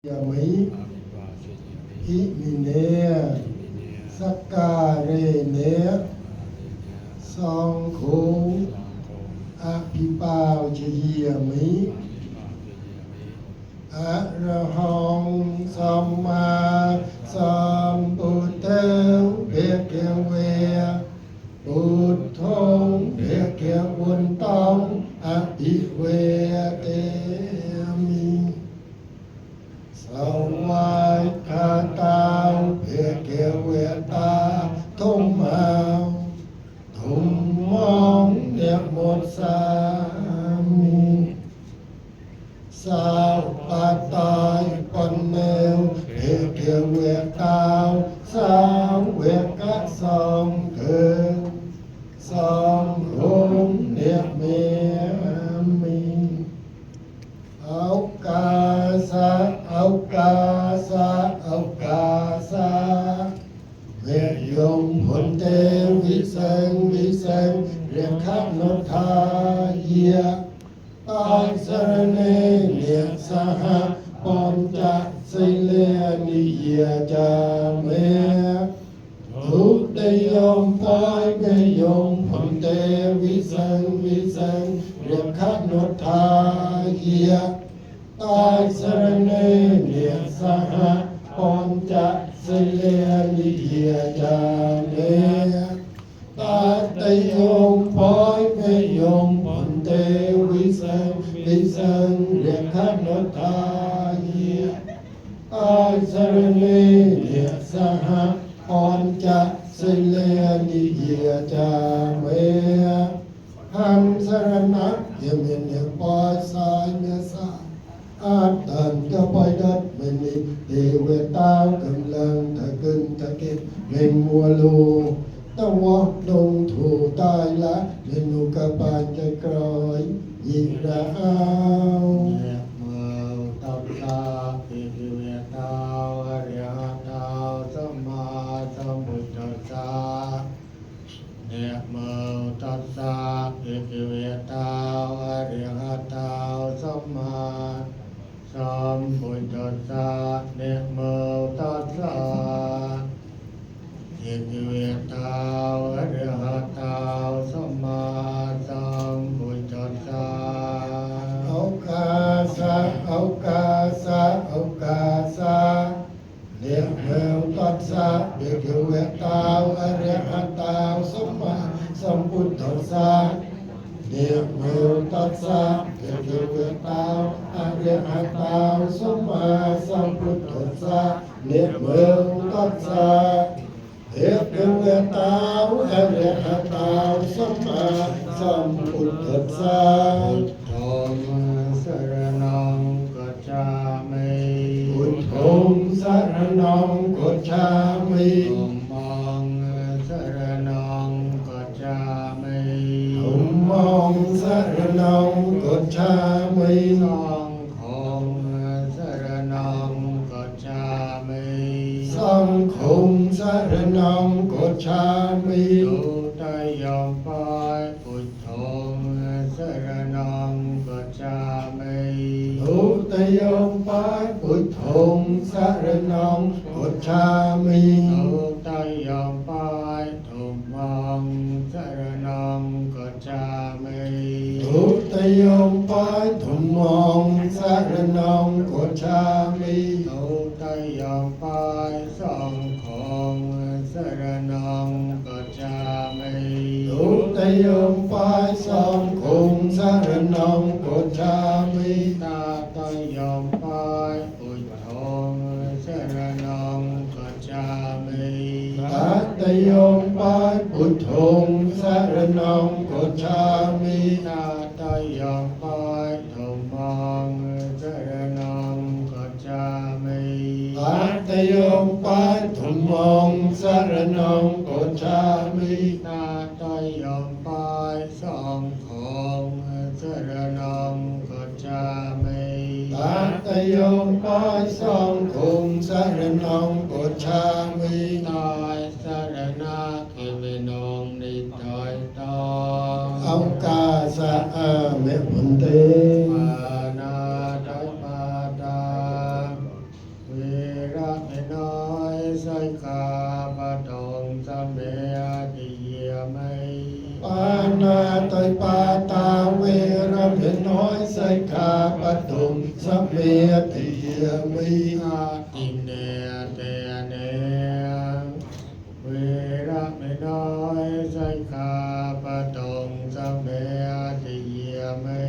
ยามิอิมิเนสักการเรเนสองโคอภิปาวเจียมิอะระหังสัมมาสัมพุทธเภกเวพุทโธเภกวันตังอภิเวเตมิสวายคาตาเภกเวตาทุมมาทุมมองเดียหมดสามีสาวปาตายปันเนวเภกเวตาสาวเวกะสองเกินสองคงเดียเมียมีเอากาสะเอากาสะเอากาสะเวียยงผลเตวิเศษวิเศษเรียกขับนทาเยียตายสรเนเนียสหปอนจะสิเลนิเยจาเมทุกได้ยมปอยได้ยมผลเตวิเศษวิเศษเรียกขับนทาเยียตายสรเนเนียสหปอนจะสิเลนิเยจาเมตาตยมปอยไม่ยมผลเตวิเศษวิเศษเรียกขับนทาเยียตายสรเนเนียสหปอนจะสิเลนิเยจาเมหังสรณะเยเมเนปอยสายเมสาอาตันก็ปอยดัดไม่มีเทวตากำลังตะกึนตะเก็บเล่งมัวลูตะวะลงถูตายละเมนูกะปานใจกรอยยิระเอาเนโมตัสสะภิกขุเวตาอริยตาสัมมาสัมพุทธัสสะเนโมตัสสะภิกขุเวตาอริยตาสัมมาสัมพุทธัสสะเนโมตัสสะภิกขุเวตาอริยตาสัมมาสัมพุทธัสสะเอากาสะเอากาสะเอากาสะเนโมตัสสะภิกขุเวตาอริยตาสัมมาสัมพุทธัสสะเนโมตัสสะภิกขุเวตาอริยตาสัมมาสัมพุทธัสสะเนโมตัสสะภิกขุเวตาอริยตาสัมมาสัมพุทธัสสะธรรมสรณังกัจฉามิพุทโธสรณังกัจฉามิธัมมังสรณังกัจฉามิธัมมังสรณังกัจฉามิสังฆังสรณังกัจฉามิสังฆังสรณังกัจฉามิตุตยมปายพุทโธสรณังกัจฉามิตุตยมปายพุทโธสรณังกัจฉามิตุตยมปายธัมมังสรณังกัจฉามิตุตยมปายธัมมังสรณังกัจฉามิตุตยมปายสังฆังสรณังกัจฉามิตุตยมปายสังฆังสรณังกัจฉามิตาตยมปายพุทโธสรณังกัจฉามิตาตยมปายพุทโธสรณังกัจฉามิตาตยมปายธัมมังสรณังกัจฉามิตาตยมปายธัมมังสรณังกัจฉามิตาตยมปายสังฆังสรณังกัจฉามิตาตยมปายสังฆังสรณังกัจฉามิตายสรณะคิมินงนิตายตาเอากาสะอาเมพุนเตปานาตปาตา นาตยปาตาเวระเพ็ญน้อยใส่ขาปทุมสัพเพติยวิอาติเนเต